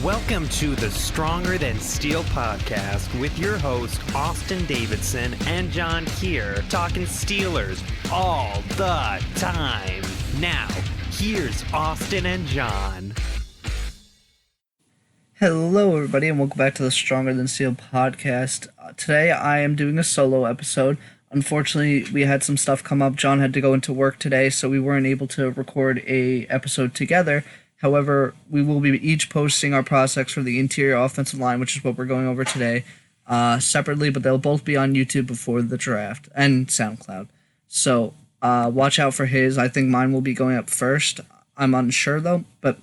Welcome to the Stronger Than Steel podcast with your host, Austin Davidson and John Keir, talking Steelers all the time. Now, here's Austin and John. Hello, everybody, and welcome back to the Stronger Than Steel podcast. Today, I am doing a solo episode. Unfortunately, we had some stuff come up. John had to go into work today, so we weren't able to record a episode together. However, we will be each posting our prospects for the interior offensive line, which is what we're going over today, separately, but they'll both be on YouTube before the draft and SoundCloud. So watch out for his. I think mine will be going up first. I'm unsure, though, but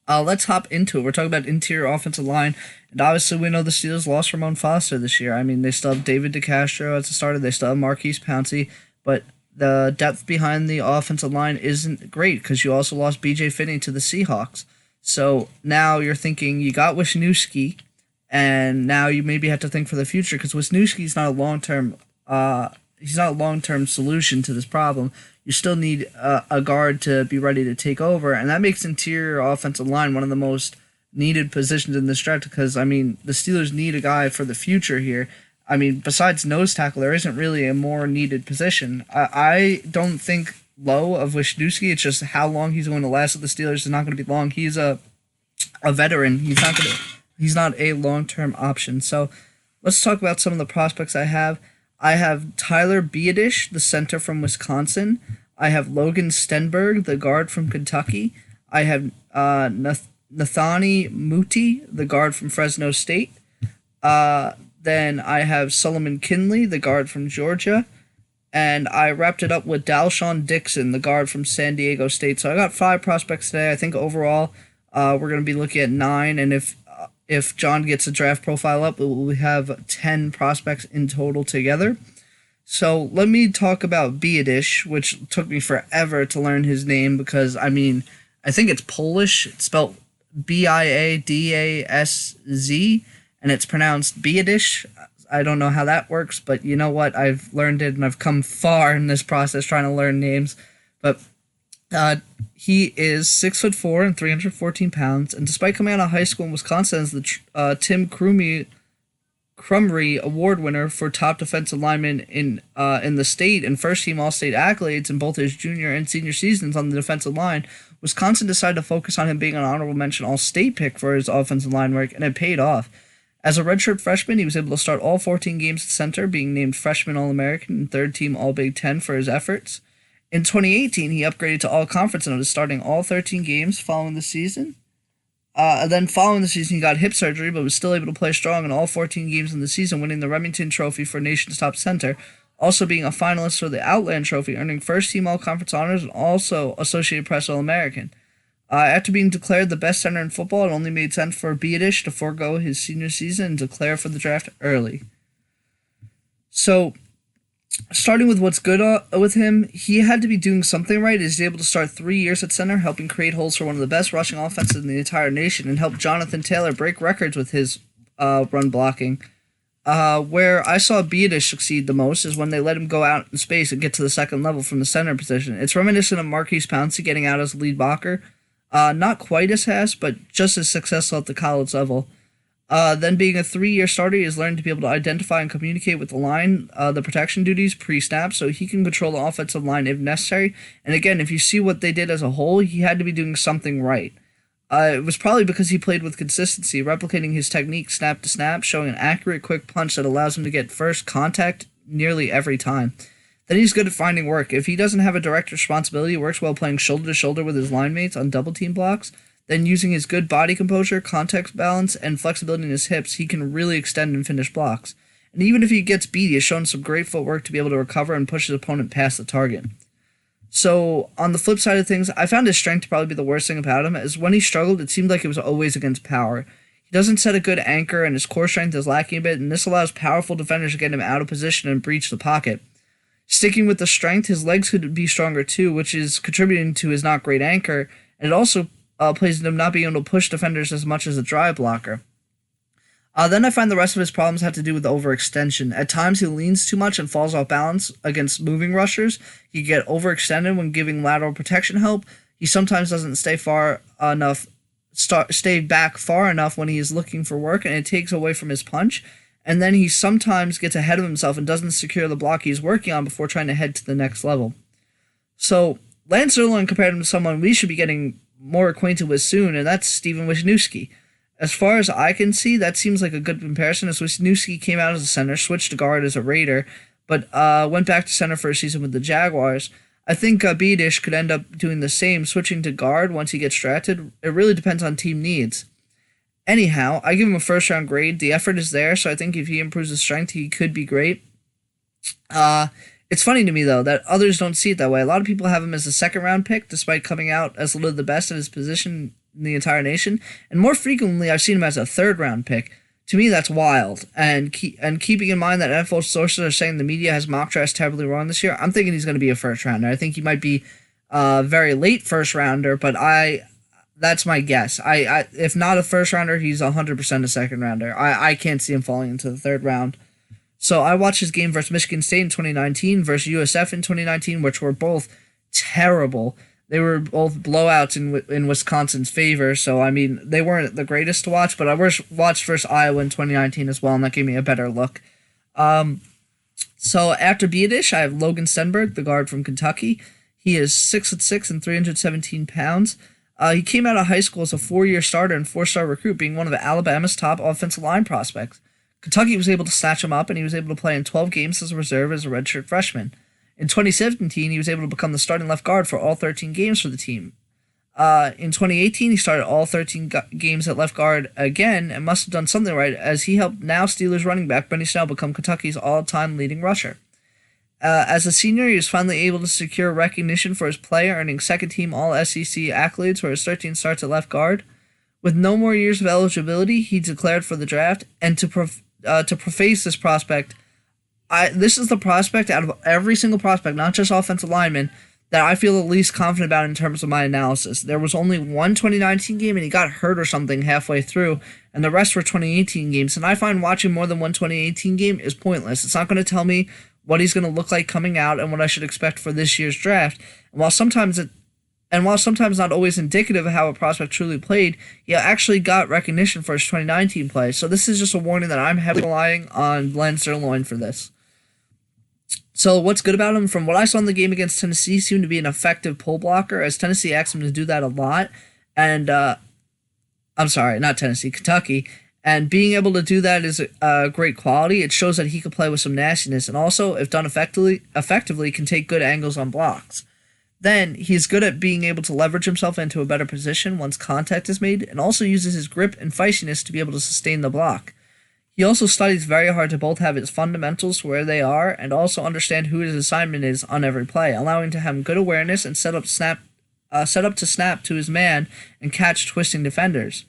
let's hop into it. We're talking about interior offensive line, and obviously we know the Steelers lost Ramon Foster this year. I mean, they still have David DeCastro as a starter. They still have Marquise Pouncey, but the depth behind the offensive line isn't great because you also lost B.J. Finney to the Seahawks. So now you're thinking you got Wisniewski, and now you maybe have to think for the future because Wisniewski's not a long-term he's not a long-term solution to this problem. You still need a guard to be ready to take over, and that makes interior offensive line one of the most needed positions in this draft because, I mean, the Steelers need a guy for the future here. I mean, besides nose tackle, there isn't really a more needed position. I don't think low of Wisniewski. It's just how long he's going to last with the Steelers is not going to be long. He's a veteran. He's not a long-term option. So let's talk about some of the prospects I have. I have Tyler Biadasz, the center from Wisconsin. I have Logan Stenberg, the guard from Kentucky. I have Nathani Muti, the guard from Fresno State. Then I have Solomon Kinley, the guard from Georgia. And I wrapped it up with Dalshawn Dixon, the guard from San Diego State. So I got 5 prospects today. I think overall we're going to be looking at 9. And if John gets a draft profile up, we have 10 prospects in total together. So let me talk about Biadasz, which took me forever to learn his name because, I mean, I think it's Polish. It's spelled Biadaszz, and it's pronounced Biadasz. I don't know how that works, but you know what? I've learned it, and I've come far in this process trying to learn names. But he is 6'4" and 314 pounds, and despite coming out of high school in Wisconsin as the Tim Crumry Award winner for top defensive lineman in the state and first-team All-State accolades in both his junior and senior seasons on the defensive line, Wisconsin decided to focus on him being an honorable mention All-State pick for his offensive line work, and it paid off. As a redshirt freshman, he was able to start all 14 games at center, being named Freshman All-American and third-team All-Big Ten for his efforts. In 2018, he upgraded to All-Conference and was starting all 13 games following the season. Then following the season, he got hip surgery, but was still able to play strong in all 14 games in the season, winning the Remington Trophy for Nation's Top Center, also being a finalist for the Outland Trophy, earning first-team All-Conference honors and also Associated Press All-American. After being declared the best center in football, it only made sense for Biadasz to forego his senior season and declare for the draft early. So, starting with what's good with him, he had to be doing something right. He's able to start 3 years at center, helping create holes for one of the best rushing offenses in the entire nation, and help Jonathan Taylor break records with his run blocking. Where I saw Biadasz succeed the most is when they let him go out in space and get to the second level from the center position. It's reminiscent of Marquise Pouncey getting out as lead blocker. Not quite as fast, but just as successful at the college level. Then being a 3-year starter, he has learned to be able to identify and communicate with the line, the protection duties pre-snap, so he can control the offensive line if necessary. And again, if you see what they did as a whole, he had to be doing something right. It was probably because he played with consistency, replicating his technique snap to snap, showing an accurate, quick punch that allows him to get first contact nearly every time. Then he's good at finding work. If he doesn't have a direct responsibility, he works well playing shoulder-to-shoulder with his line mates on double-team blocks. Then using his good body composure, contact balance, and flexibility in his hips, he can really extend and finish blocks. And even if he gets beat, he has shown some great footwork to be able to recover and push his opponent past the target. So, on the flip side of things, I found his strength to probably be the worst thing about him, as when he struggled, it seemed like it was always against power. He doesn't set a good anchor, and his core strength is lacking a bit, and this allows powerful defenders to get him out of position and breach the pocket. Sticking with the strength, his legs could be stronger too, which is contributing to his not great anchor, and it also plays into him not being able to push defenders as much as a drive blocker. Then I find the rest of his problems have to do with overextension. At times he leans too much and falls off balance against moving rushers. He can get overextended when giving lateral protection help. He sometimes doesn't stay far enough stay back far enough when he is looking for work, and it takes away from his punch. And then he sometimes gets ahead of himself and doesn't secure the block he's working on before trying to head to the next level. So Lance Zierlein compared him to someone we should be getting more acquainted with soon, and that's Steven Wisniewski. As far as I can see, that seems like a good comparison, as Wisniewski came out as a center, switched to guard as a Raider, but went back to center for a season with the Jaguars. I think Biadish could end up doing the same, switching to guard once he gets drafted. It really depends on team needs. Anyhow, I give him a first-round grade. The effort is there, so I think if he improves his strength, he could be great. It's funny to me, though, that others don't see it that way. A lot of people have him as a second-round pick, despite coming out as literally the best at his position in the entire nation. And more frequently, I've seen him as a third-round pick. To me, that's wild. And keeping in mind that NFL sources are saying the media has mock drafts terribly wrong this year, I'm thinking he's going to be a first-rounder. I think he might be a very late first-rounder, but that's my guess. If not a first-rounder, he's 100% a second-rounder. I can't see him falling into the third round. So I watched his game versus Michigan State in 2019 versus USF in 2019, which were both terrible. They were both blowouts in Wisconsin's favor. So, I mean, they weren't the greatest to watch, but I watched versus Iowa in 2019 as well, and that gave me a better look. So after Biadish, I have Logan Stenberg, the guard from Kentucky. He is 6'6" and 317 pounds. He came out of high school as a 4-year starter and 4-star recruit, being one of Alabama's top offensive line prospects. Kentucky was able to snatch him up, and he was able to play in 12 games as a reserve as a redshirt freshman. In 2017, he was able to become the starting left guard for all 13 games for the team. In 2018, he started all 13 games at left guard again and must have done something right, as he helped now Steelers running back Benny Snell become Kentucky's all-time leading rusher. As a senior, he was finally able to secure recognition for his play, earning second-team All-SEC accolades for his 13 starts at left guard. With no more years of eligibility, he declared for the draft, and to preface this prospect, this is the prospect out of every single prospect, not just offensive lineman, that I feel the least confident about in terms of my analysis. There was only one 2019 game, and he got hurt or something halfway through, and the rest were 2018 games. And I find watching more than one 2018 game is pointless. It's not going to tell me what he's going to look like coming out and what I should expect for this year's draft. And while sometimes not always indicative of how a prospect truly played, he actually got recognition for his 2019 play. So this is just a warning that I'm heavily relying on Lance Zierlein for this. So what's good about him? From what I saw in the game against Tennessee, he seemed to be an effective pull blocker, as Tennessee asked him to do that a lot. And Kentucky. And being able to do that is a great quality. It shows that he can play with some nastiness, and also, if done effectively, can take good angles on blocks. Then, he's good at being able to leverage himself into a better position once contact is made, and also uses his grip and feistiness to be able to sustain the block. He also studies very hard to both have his fundamentals where they are and also understand who his assignment is on every play, allowing to have good awareness and set up to snap to his man and catch twisting defenders.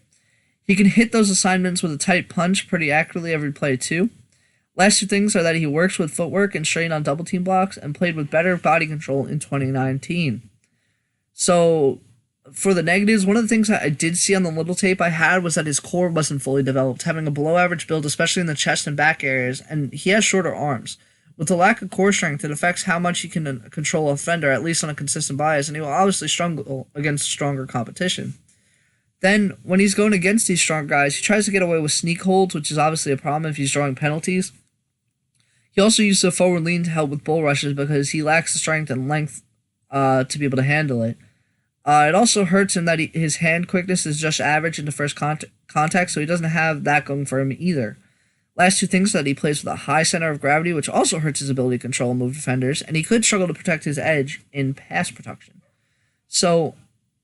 He can hit those assignments with a tight punch pretty accurately every play too. Last two things are that he works with footwork and straight on double team blocks and played with better body control in 2019. So, for the negatives, one of the things that I did see on the little tape I had was that his core wasn't fully developed, having a below average build, especially in the chest and back areas, and he has shorter arms. With the lack of core strength, it affects how much he can control a fender, at least on a consistent bias, and he will obviously struggle against stronger competition. Then, when he's going against these strong guys, he tries to get away with sneak holds, which is obviously a problem if he's drawing penalties. He also uses a forward lean to help with bull rushes because he lacks the strength and length to be able to handle it. It also hurts him that his hand quickness is just average into first contact, so he doesn't have that going for him either. Last two things are that he plays with a high center of gravity, which also hurts his ability to control and move defenders, and he could struggle to protect his edge in pass protection. So,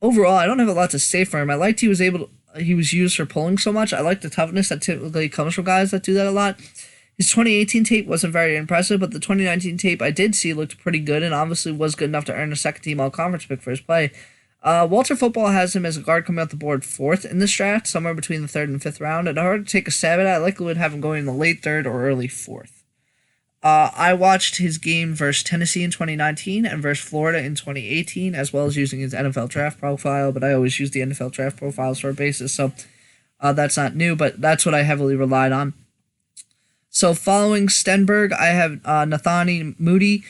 overall, I don't have a lot to say for him. I liked he was used for pulling so much. I like the toughness that typically comes from guys that do that a lot. His 2018 tape wasn't very impressive, but the 2019 tape I did see looked pretty good and obviously was good enough to earn a second-team all-conference pick for his play. Walter Football has him as a guard coming out the board 4th in this draft, somewhere between the 3rd and 5th round, and in order to take a stab at it, I likely would have him going in the late 3rd or early 4th. I watched his game versus Tennessee in 2019 and versus Florida in 2018, as well as using his NFL draft profile, but I always use the NFL draft profiles for a basis, so that's not new, but that's what I heavily relied on. So following Stenberg, I have Nathani Muti.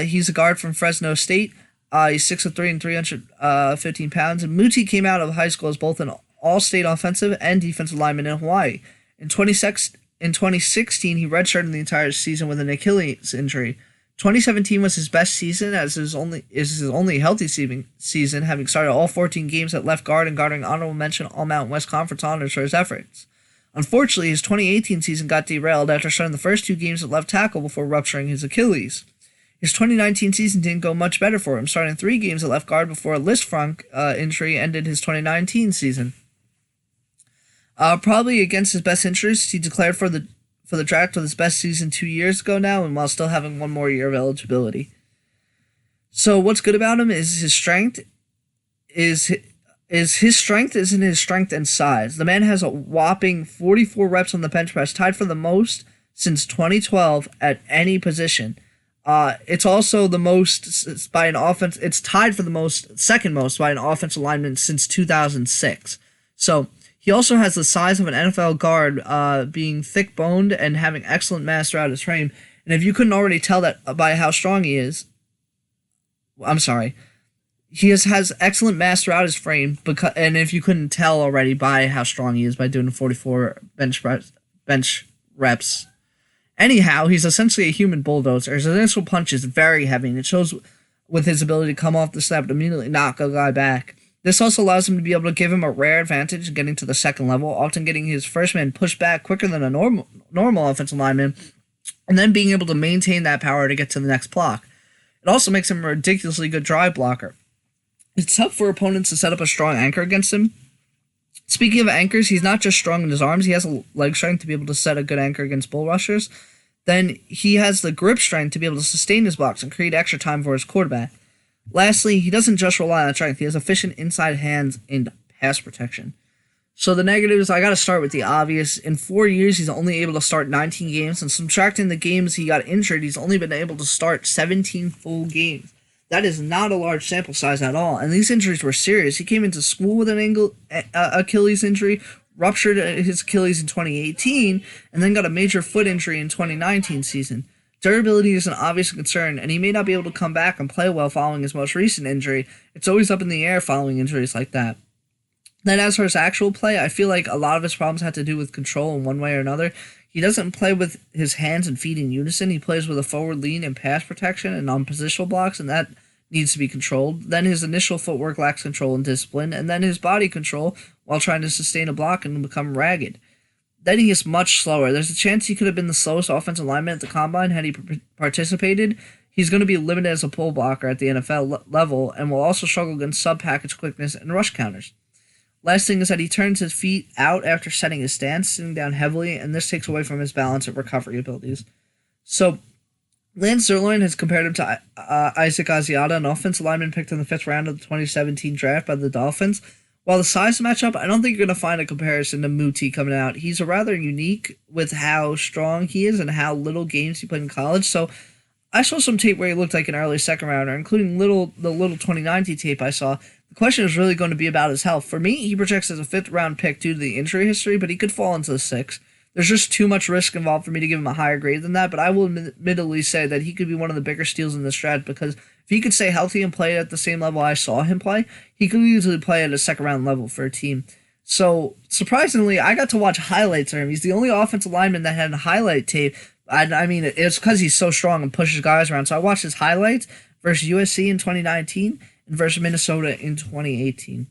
He's a guard from Fresno State. He's 6'3" and 315 pounds. And Muti came out of high school as both an all-state offensive and defensive lineman in Hawaii. In 2016, he redshirted the entire season with an Achilles injury. 2017 was his best season, as his only healthy season, having started all 14 games at left guard and garnering honorable mention All-Mountain West Conference honors for his efforts. Unfortunately, his 2018 season got derailed after starting the first 2 games at left tackle before rupturing his Achilles. His 2019 season didn't go much better for him, starting 3 games at left guard before a Lisfranc injury ended his 2019 season. Probably against his best interests, he declared for the draft with his best season 2 years ago now, and while still having 1 more year of eligibility. So what's good about him is his strength his strength isn't his strength and size. The man has a whopping 44 reps on the bench press, tied for the most since 2012 at any position. It's also the most by an offense. It's tied for the second most by an offensive lineman since 2006. So he also has the size of an NFL guard, being thick-boned and having excellent mass throughout his frame. And if you couldn't already tell that by how strong he is, he has excellent mass throughout his frame. And if you couldn't tell already by how strong he is by doing 44 bench reps. Anyhow, he's essentially a human bulldozer. His initial punch is very heavy, and it shows with his ability to come off the snap and immediately knock a guy back. This also allows him to be able to give him a rare advantage in getting to the second level, often getting his first man pushed back quicker than a normal offensive lineman, and then being able to maintain that power to get to the next block. It also makes him a ridiculously good drive blocker. It's tough for opponents to set up a strong anchor against him. Speaking of anchors, he's not just strong in his arms, he has a leg strength to be able to set a good anchor against bull rushers. Then he has the grip strength to be able to sustain his blocks and create extra time for his quarterback. Lastly, he doesn't just rely on strength, he has efficient inside hands and pass protection. So the negatives, I gotta start with the obvious. In 4 years, he's only able to start 19 games, and subtracting the games he got injured, he's only been able to start 17 full games. That is not a large sample size at all, and these injuries were serious. He came into school with an Achilles injury, ruptured his Achilles in 2018, and then got a major foot injury in 2019 season. Durability is an obvious concern, and he may not be able to come back and play well following his most recent injury. It's always up in the air following injuries like that. Then as for his actual play, I feel like a lot of his problems had to do with control in one way or another. He doesn't play with his hands and feet in unison. He plays with a forward lean and pass protection and on positional blocks, and that needs to be controlled. Then his initial footwork lacks control and discipline, and then his body control while trying to sustain a block and become ragged. Then he is much slower. There's a chance he could have been the slowest offensive lineman at the combine had he participated. He's going to be limited as a pull blocker at the NFL level and will also struggle against sub-package quickness and rush counters. Last thing is that he turns his feet out after setting his stance, sitting down heavily, and this takes away from his balance and recovery abilities. So, Lance Zierlein has compared him to Isaac Asiata, an offensive lineman picked in the 5th round of the 2017 draft by the Dolphins. While the size matchup, I don't think you're going to find a comparison to Muti coming out. He's rather unique with how strong he is and how little games he played in college. So, I saw some tape where he looked like an early second rounder, including the little 2019 tape I saw. The question is really going to be about his health. For me, he projects as a 5th round pick due to the injury history, but he could fall into the 6th. There's just too much risk involved for me to give him a higher grade than that, but I will admittedly say that he could be one of the bigger steals in this draft because if he could stay healthy and play at the same level I saw him play, he could easily play at a 2nd round level for a team. So, surprisingly, I got to watch highlights of him. He's the only offensive lineman that had a highlight tape. I mean, it's because he's so strong and pushes guys around. So I watched his highlights versus USC in 2019 and versus Minnesota in 2018.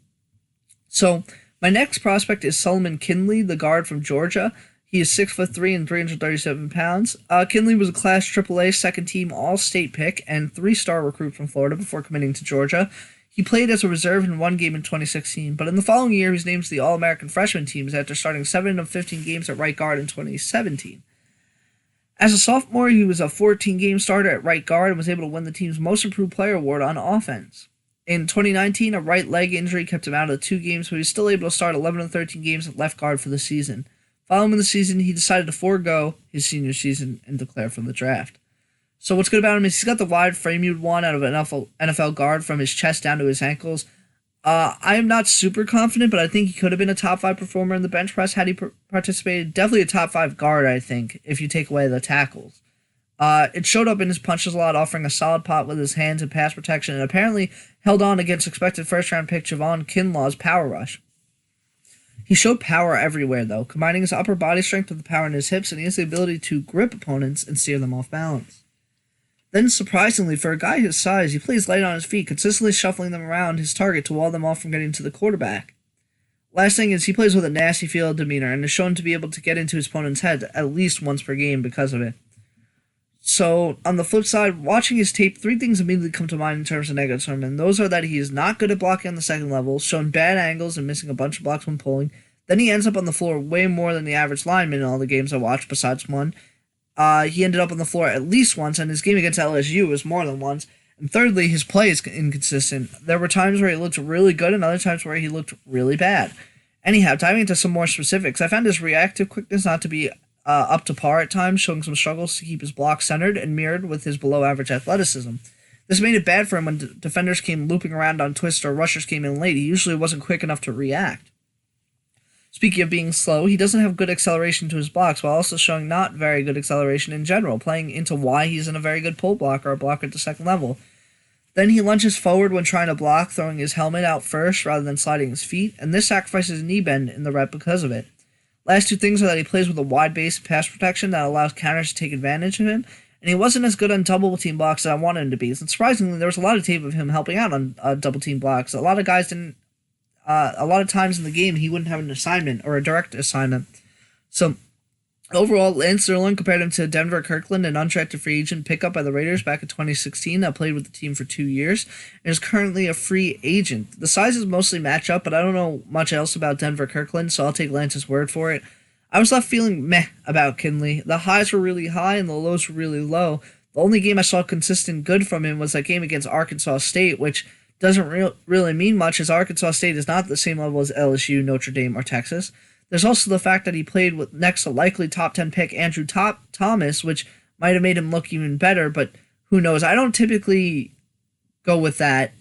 So my next prospect is Solomon Kindley, the guard from Georgia. He is 6'3" and 337 pounds. Kindley was a Class AAA second-team All-State pick and 3-star recruit from Florida before committing to Georgia. He played as a reserve in 1 game in 2016, but in the following year he was named to the All-American freshman teams after starting 7 of 15 games at right guard in 2017. As a sophomore, he was a 14-game starter at right guard and was able to win the team's Most Improved Player award on offense. In 2019, a right leg injury kept him out of 2 games, but he was still able to start 11 of 13 games at left guard for the season. Following the season, he decided to forego his senior season and declare for the draft. So what's good about him is he's got the wide frame you'd want out of an NFL guard from his chest down to his ankles. I am not super confident, but I think he could have been a top 5 performer in the bench press had he participated. Definitely a top 5 guard, I think, if you take away the tackles. It showed up in his punches a lot, offering a solid pop with his hands and pass protection, and apparently held on against expected first-round pick Javon Kinlaw's power rush. He showed power everywhere, though, combining his upper body strength with the power in his hips, and he has the ability to grip opponents and steer them off balance. Then, surprisingly, for a guy his size, he plays light on his feet, consistently shuffling them around his target to wall them off from getting to the quarterback. Last thing is, he plays with a nasty feel of demeanor, and is shown to be able to get into his opponent's head at least once per game because of it. So, on the flip side, watching his tape, 3 things immediately come to mind in terms of negatives from him, and those are that he is not good at blocking on the second level, shown bad angles and missing a bunch of blocks when pulling. Then he ends up on the floor way more than the average lineman in all the games I watched besides one. He ended up on the floor at least once, and his game against LSU was more than once. And thirdly, his play is inconsistent. There were times where he looked really good and other times where he looked really bad. Anyhow, diving into some more specifics, I found his reactive quickness not to be up to par at times, showing some struggles to keep his block centered and mirrored with his below-average athleticism. This made it bad for him when defenders came looping around on twists or rushers came in late. He usually wasn't quick enough to react. Speaking of being slow, he doesn't have good acceleration to his blocks, while also showing not very good acceleration in general, playing into why he isn't a very good pull blocker or blocker at the second level. Then he lunges forward when trying to block, throwing his helmet out first rather than sliding his feet, and this sacrifices knee bend in the rep because of it. Last 2 things are that he plays with a wide base of pass protection that allows counters to take advantage of him, and he wasn't as good on double team blocks as I wanted him to be. And surprisingly, there was a lot of tape of him helping out on double team blocks. A lot of guys didn't. A lot of times in the game, he wouldn't have an assignment or a direct assignment. So, overall, Lance Zierlein compared him to Denver Kirkland, an undrafted free agent pickup by the Raiders back in 2016 that played with the team for 2 years and is currently a free agent. The sizes mostly match up, but I don't know much else about Denver Kirkland, so I'll take Lance's word for it. I was left feeling meh about Kinley. The highs were really high and the lows were really low. The only game I saw consistent good from him was that game against Arkansas State, which doesn't really mean much, as Arkansas State is not at the same level as LSU, Notre Dame, or Texas. There's also the fact that he played with next to likely top 10 pick Andrew Thomas, which might have made him look even better, but who knows. I don't typically go with that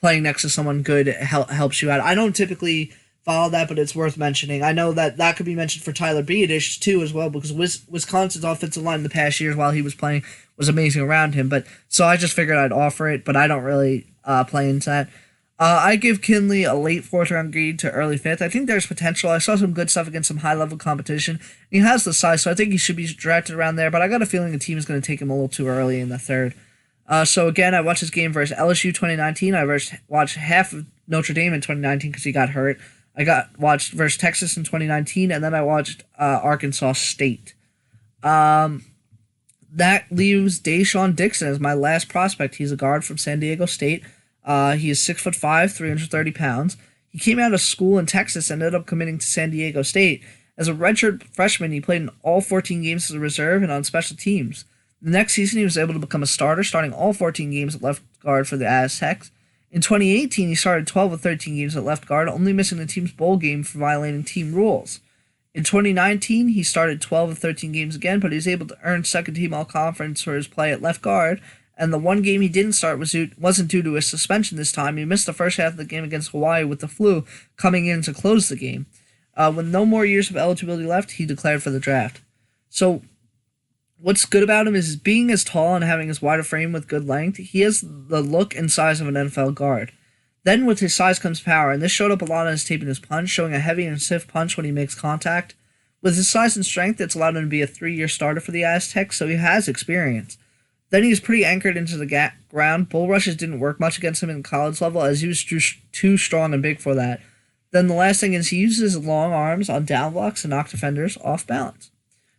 playing next to someone good helps you out. I don't typically follow that, but it's worth mentioning. I know that could be mentioned for Tyler Biadasz too as well, because Wisconsin's offensive line in the past years while he was playing was amazing around him. But so I just figured I'd offer it, but I don't really play into that. I give Kinley a late 4th round grade to early 5th. I think there's potential. I saw some good stuff against some high level competition. He has the size, so I think he should be drafted around there, but I got a feeling the team is going to take him a little too early in the 3rd. So again, I watched his game versus LSU 2019. I watched half of Notre Dame in 2019 because he got hurt. I watched versus Texas in 2019, and then I watched Arkansas State. That leaves Deshaun Dixon as my last prospect. He's a guard from San Diego State. He is 6'5", 330 pounds. He came out of school in Texas and ended up committing to San Diego State. As a redshirt freshman, he played in all 14 games as a reserve and on special teams. The next season, he was able to become a starter, starting all 14 games at left guard for the Aztecs. In 2018, he started 12 of 13 games at left guard, only missing the team's bowl game for violating team rules. In 2019, he started 12 of 13 games again, but he was able to earn second-team all-conference for his play at left guard, and the one game he didn't start wasn't due to a suspension this time. He missed the first half of the game against Hawaii with the flu, coming in to close the game. With no more years of eligibility left, he declared for the draft. So, what's good about him is being as tall and having as wide a frame with good length. He has the look and size of an NFL guard. Then with his size comes power, and this showed up a lot on his tape and his punch, showing a heavy and stiff punch when he makes contact. With his size and strength, it's allowed him to be a 3-year starter for the Aztecs, so he has experience. Then he was pretty anchored into the ground. Bull rushes didn't work much against him in college level, as he was too strong and big for that. Then the last thing is he uses his long arms on down blocks to knock defenders off balance.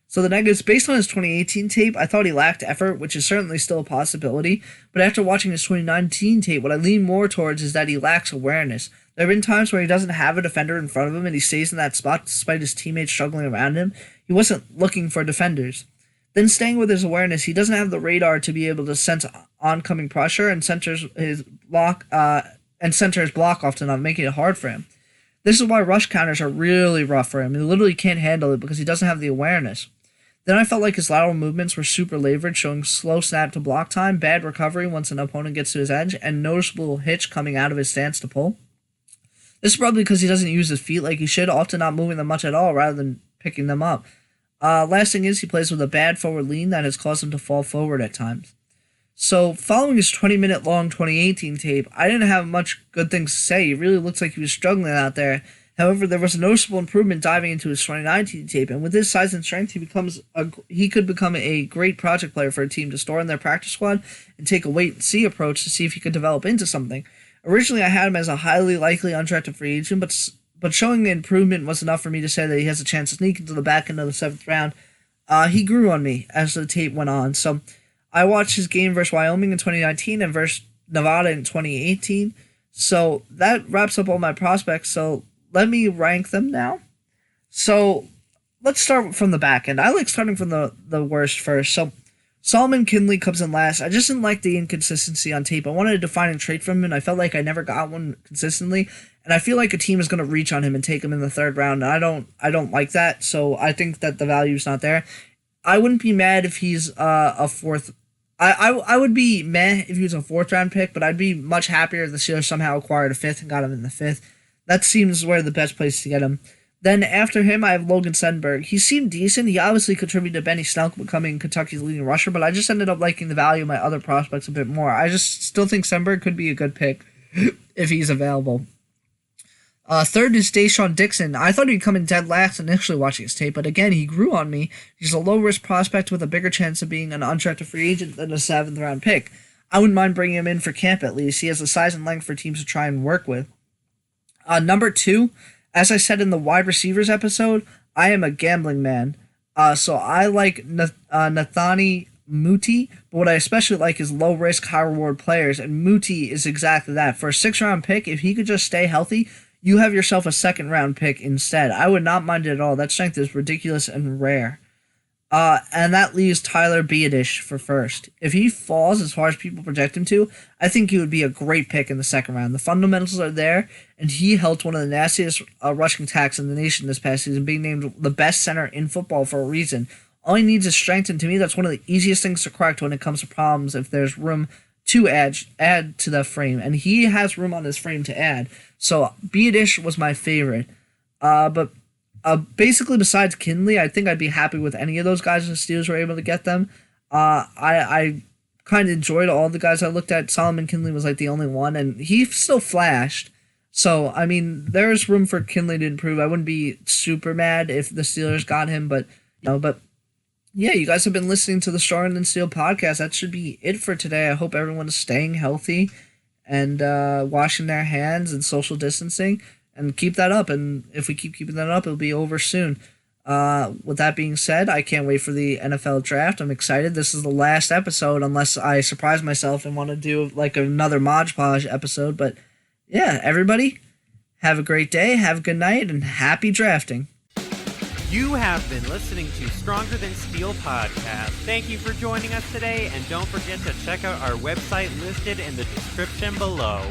So the negatives, based on his 2018 tape, I thought he lacked effort, which is certainly still a possibility, but after watching his 2019 tape, what I lean more towards is that he lacks awareness. There have been times where he doesn't have a defender in front of him and he stays in that spot despite his teammates struggling around him. He wasn't looking for defenders. Then staying with his awareness, he doesn't have the radar to be able to sense oncoming pressure and center his block often on, making it hard for him. This is why rush counters are really rough for him. He literally can't handle it because he doesn't have the awareness. Then I felt like his lateral movements were super labored, showing slow snap to block time, bad recovery once an opponent gets to his edge, and noticeable hitch coming out of his stance to pull. This is probably because he doesn't use his feet like he should, often not moving them much at all rather than picking them up. Last thing is he plays with a bad forward lean that has caused him to fall forward at times. So following his 20-minute long 2018 tape, I didn't have much good things to say. It really looks like he was struggling out there. However, there was a noticeable improvement diving into his 2019 tape, and with his size and strength, he could become a great project player for a team to store in their practice squad and take a wait-and-see approach to see if he could develop into something. Originally, I had him as a highly likely undrafted free agent, but showing the improvement was enough for me to say that he has a chance to sneak into the back end of the 7th round. He grew on me as the tape went on, so I watched his game versus Wyoming in 2019 and versus Nevada in 2018, so that wraps up all my prospects, so let me rank them now. So let's start from the back end. I like starting from the worst first. So Solomon Kindley comes in last. I just didn't like the inconsistency on tape. I wanted a defining trait from him, and I felt like I never got one consistently. And I feel like a team is going to reach on him and take him in the 3rd round. And I don't like that. So I think that the value is not there. I wouldn't be mad if he's a 4th. I would be meh if he was a 4th round pick, but I'd be much happier if the Steelers somehow acquired a 5th and got him in the 5th. That seems where the best place to get him. Then after him, I have Logan Stenberg. He seemed decent. He obviously contributed to Benny Snell becoming Kentucky's leading rusher, but I just ended up liking the value of my other prospects a bit more. I just still think Stenberg could be a good pick if he's available. 3rd is Deshaun Dixon. I thought he'd come in dead last initially watching his tape, but again, he grew on me. He's a low-risk prospect with a bigger chance of being an undrafted free agent than a 7th round pick. I wouldn't mind bringing him in for camp at least. He has the size and length for teams to try and work with. Number 2, as I said in the wide receivers episode, I am a gambling man. So I like Nathani Muti, but what I especially like is low-risk, high-reward players, and Muti is exactly that. For a 6th round pick, if he could just stay healthy, you have yourself a 2nd round pick instead. I would not mind it at all. That strength is ridiculous and rare. And that leaves Tyler Biadasz for 1st. If he falls as far as people project him to, I think he would be a great pick in the 2nd round. The fundamentals are there, and he helped one of the nastiest rushing attacks in the nation this past season, being named the best center in football for a reason. All he needs is strength, and to me, that's one of the easiest things to correct when it comes to problems if there's room to add to the frame, and he has room on his frame to add. So Biadasz was my favorite. But basically, besides Kindley, I think I'd be happy with any of those guys if the Steelers were able to get them. I kind of enjoyed all the guys I looked at. Solomon Kindley was like the only one, and he still flashed. So, I mean, there's room for Kindley to improve. I wouldn't be super mad if the Steelers got him, but yeah, you guys have been listening to the Stronger Than Steel podcast. That should be it for today. I hope everyone is staying healthy and washing their hands and social distancing. And keep that up, and if we keeping that up, it'll be over soon. With that being said, I can't wait for the NFL draft. I'm excited. This is the last episode, unless I surprise myself and want to do like another Mod Podge episode. But yeah, everybody, have a great day, have a good night, and happy drafting. You have been listening to Stronger Than Steel podcast. Thank you for joining us today, and don't forget to check out our website listed in the description below.